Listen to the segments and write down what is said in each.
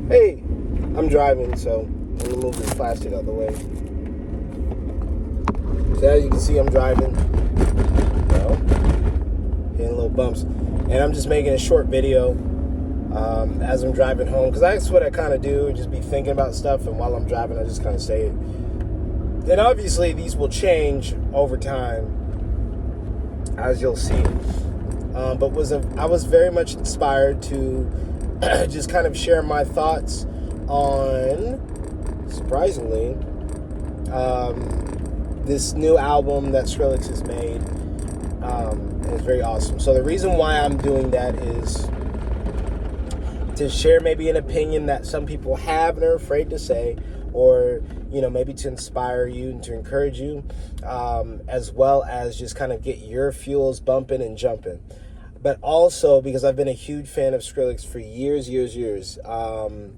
Hey, I'm driving, so I'm gonna move this plastic out the way. So as you can see, I'm driving, hitting little bumps, and I'm just making a short video as I'm driving home, because that's what I kind of do, just be thinking about stuff, and while I'm driving, I just kind of say it. And obviously, these will change over time, as you'll see. But I was very much inspired to just kind of share my thoughts on, surprisingly, this new album that Skrillex has made. And it's very awesome. So the reason why I'm doing that is to share maybe an opinion that some people have and are afraid to say, or maybe to inspire you and to encourage you, as well as just kind of get your fuels bumping and jumping. But also because I've been a huge fan of Skrillex for years. Well,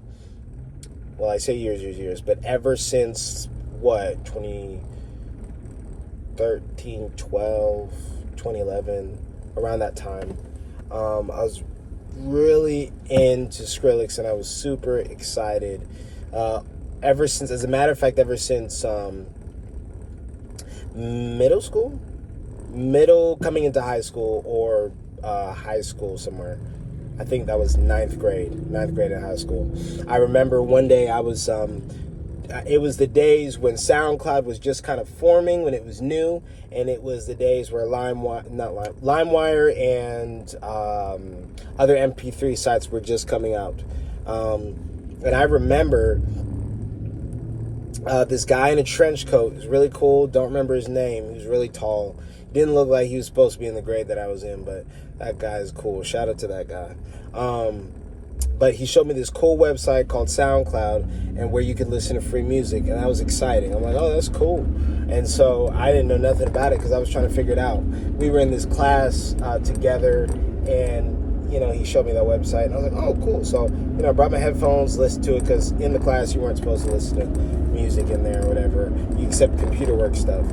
I say years, but ever since 2013, 12, 2011, around that time, I was really into Skrillex, and I was super excited. Ever since middle coming into high school, or high school somewhere. I think that was ninth grade in high school. I remember one day it was the days when SoundCloud was just kind of forming, when it was new, and it was the days where LimeWire and other MP3 sites were just coming out. And I remember this guy in a trench coat. He was really cool. Don't remember his name. He was really tall. Didn't look like he was supposed to be in the grade that I was in, but that guy is cool. Shout out to that guy. But he showed me this cool website called SoundCloud, and where you could listen to free music, and that was exciting. I'm like, oh, that's cool. And so I didn't know nothing about it because I was trying to figure it out. We were in this class together, and he showed me that website, and I was like, oh, cool. So I brought my headphones, listened to it, because in the class you weren't supposed to listen to music in there or whatever, except computer work stuff.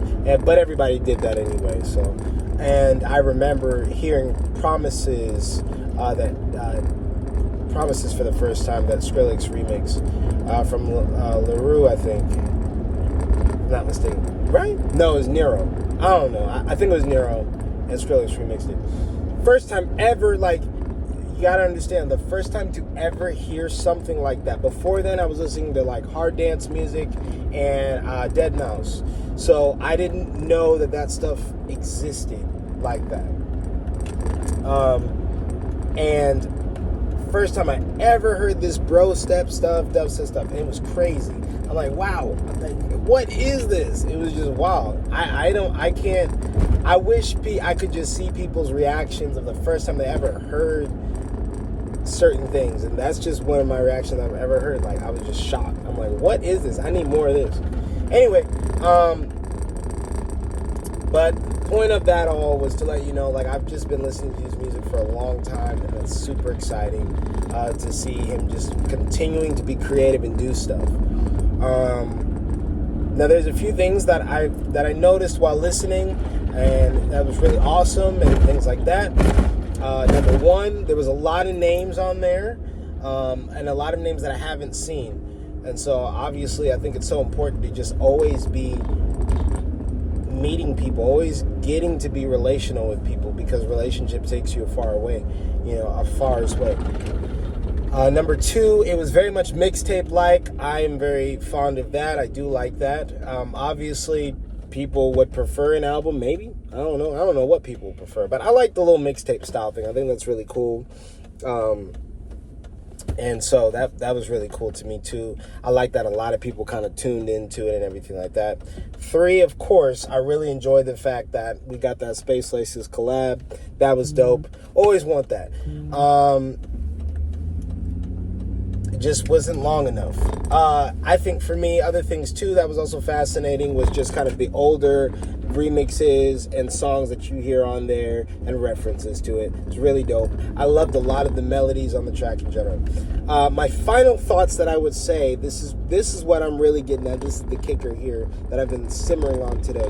But everybody did that anyway. So, and I remember hearing Promises Promises for the first time, that Skrillex remix from LaRue, I think. If I'm not mistaken. Right? No, it was Nero. I don't know. I think it was Nero, and Skrillex remixed it. First time ever, you gotta understand, the first time to ever hear something like that. Before then, I was listening to hard dance music and deadmau5. So I didn't know that stuff existed like that. And first time I ever heard this dubstep stuff, and it was crazy. I'm like, wow, what is this? It was just wild. I wish I could just see people's reactions of the first time they ever heard certain things, and that's just one of my reactions I've ever heard. I was just shocked. I'm like, what is this? I need more of this. Anyway, but the point of that all was to let you know, I've just been listening to his music for a long time, and it's super exciting to see him just continuing to be creative and do stuff. Now, there's a few things that I noticed while listening, and that was really awesome, and things like that. Number one, there was a lot of names on there, and a lot of names that I haven't seen. And so, obviously, I think it's so important to just always be meeting people, always getting to be relational with people, because relationship takes you a far way. Number two, it was very much mixtape-like. I am very fond of that. I do like that. Obviously, people would prefer an album, maybe. I don't know what people prefer, but I like the little mixtape style thing. I think that's really cool. And so that was really cool to me too. I like that a lot of people kind of tuned into it and everything like that. Three, of course, I really enjoyed the fact that we got that Space Laces collab. That was dope. Always want that. It just wasn't long enough. I think for me, other things too that was also fascinating was just kind of the older remixes and songs that you hear on there and references to it. It's really dope. I loved a lot of the melodies on the track in general. My final thoughts that I would say, this is what I'm really getting at. This is the kicker here that I've been simmering on today.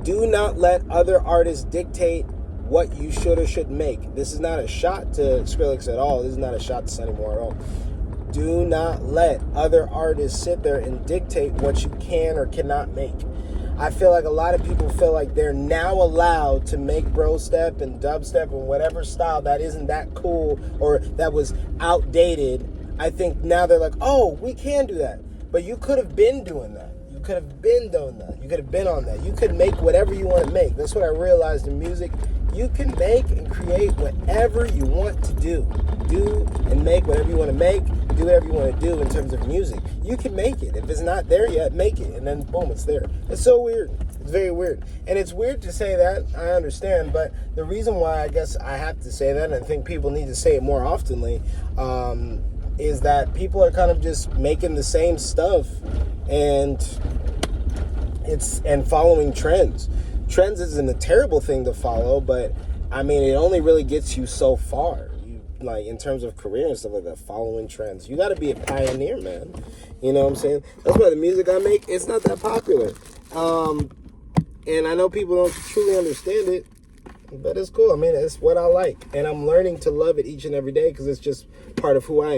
Do not let other artists dictate what you should or shouldn't make. This is not a shot to Skrillex at all. This is not a shot to Sonny Moore at all. Do not let other artists sit there and dictate what you can or cannot make. I feel like a lot of people feel like they're now allowed to make bro step and dubstep and whatever style that isn't that cool or that was outdated. I think now they're like, oh, we can do that. But you could have been doing that. You could have been doing that. You could have been on that. You could make whatever you want to make. That's what I realized in music. You can make and create whatever you want to do. Do and make whatever you want to make. Do whatever you want to do in terms of music. You can make it. If it's not there yet, make it. And then boom, it's there. It's so weird. It's very weird. And it's weird to say that, I understand. But the reason why I guess I have to say that, and I think people need to say it more oftenly, is that people are kind of just making the same stuff and following trends. Trends isn't a terrible thing to follow, but I mean, it only really gets you so far. Like in terms of career and stuff like that, following trends. You got to be a pioneer, man. You know what I'm saying? That's why the music I make, it's not that popular. And I know people don't truly understand it, but it's cool. I mean, it's what I like. And I'm learning to love it each and every day because it's just part of who I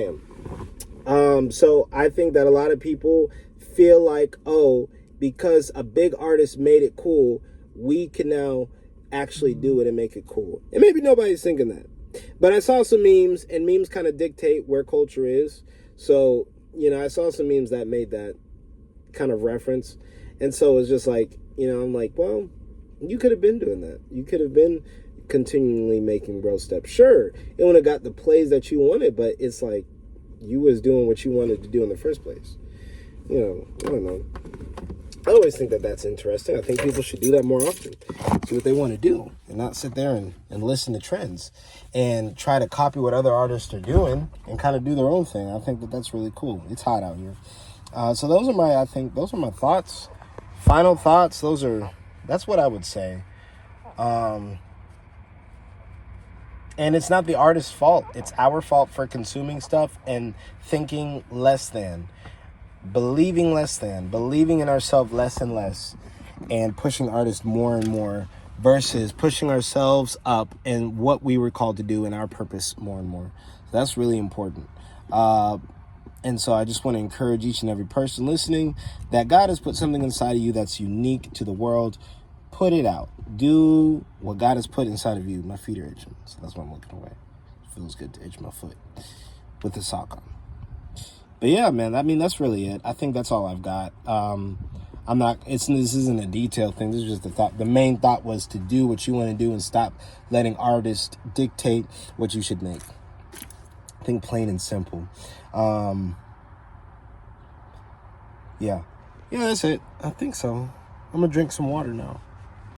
am. So I think that a lot of people feel like, oh, because a big artist made it cool, we can now actually do it and make it cool. And maybe nobody's thinking that. But I saw some memes, and memes kind of dictate where culture is. So, you know, I saw some memes that made that kind of reference. And so it's just like, you know, I'm like, well, you could have been doing that. You could have been continually making bro steps. Sure, it wouldn't have got the plays that you wanted, but it's like you was doing what you wanted to do in the first place. You know, I don't know. I always think that that's interesting. I think people should do that more often. See what they want to do and not sit there and listen to trends and try to copy what other artists are doing and kind of do their own thing. I think that that's really cool. It's hot out here. So those are my thoughts. Final thoughts. That's what I would say. And it's not the artist's fault. It's our fault for consuming stuff and thinking less than. Believing less than, believing in ourselves less and less, and pushing artists more and more versus pushing ourselves up and what we were called to do and our purpose more and more. So that's really important. And so I just want to encourage each and every person listening that God has put something inside of you that's unique to the world. Put it out. Do what God has put inside of you. My feet are itching, so that's why I'm looking away. It feels good to itch my foot with the sock on. But yeah, man, I mean, that's really it. I think that's all I've got. This isn't a detailed thing. This is just the thought. The main thought was to do what you want to do and stop letting artists dictate what you should make. I think plain and simple. Yeah, that's it. I think so. I'm going to drink some water now.